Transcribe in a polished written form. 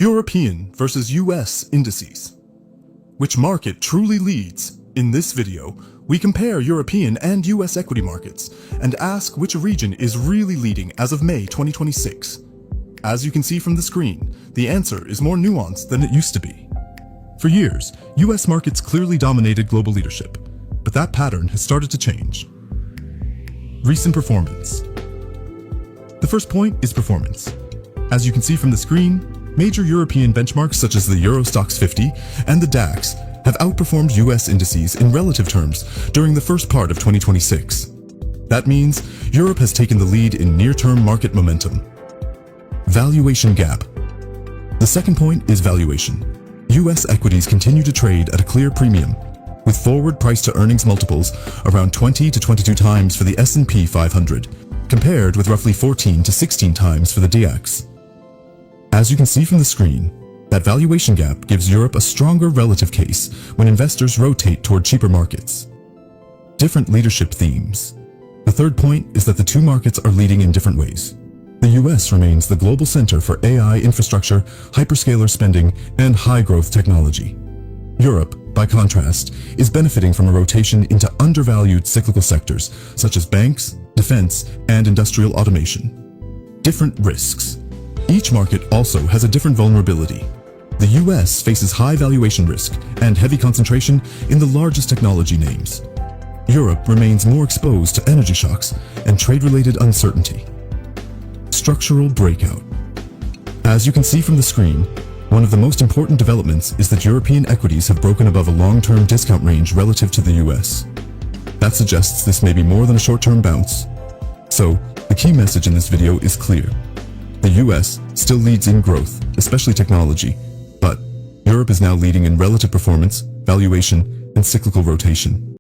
European versus US indices. Which market truly leads? In this video, we compare European and US equity markets and ask which region is really leading as of May 2026. As you can see from the screen, the answer is more nuanced than it used to be. For years, US markets clearly dominated global leadership, but that pattern has started to change. Recent performance. The first point is performance. As you can see from the screen, major European benchmarks such as the Euro Stoxx 50 and the DAX have outperformed US indices in relative terms during the first part of 2026. That means Europe has taken the lead in near-term market momentum. Valuation gap. The second point is valuation. US equities continue to trade at a clear premium, with forward price-to-earnings multiples around 20 to 22 times for the S&P 500, compared with roughly 14 to 16 times for the DAX. As you can see from the screen, that valuation gap gives Europe a stronger relative case when investors rotate toward cheaper markets. Different leadership themes. The third point is that the two markets are leading in different ways. The US remains the global center for AI infrastructure, hyperscaler spending, and high-growth technology. Europe, by contrast, is benefiting from a rotation into undervalued cyclical sectors such as banks, defense, and industrial automation. Different risks. Each market also has a different vulnerability. The US faces high valuation risk and heavy concentration in the largest technology names. Europe remains more exposed to energy shocks and trade-related uncertainty. Structural breakout. As you can see from the screen, one of the most important developments is that European equities have broken above a long-term discount range relative to the US. That suggests this may be more than a short-term bounce. So, the key message in this video is clear. The US still leads in growth, especially technology, but Europe is now leading in relative performance, valuation, and cyclical rotation.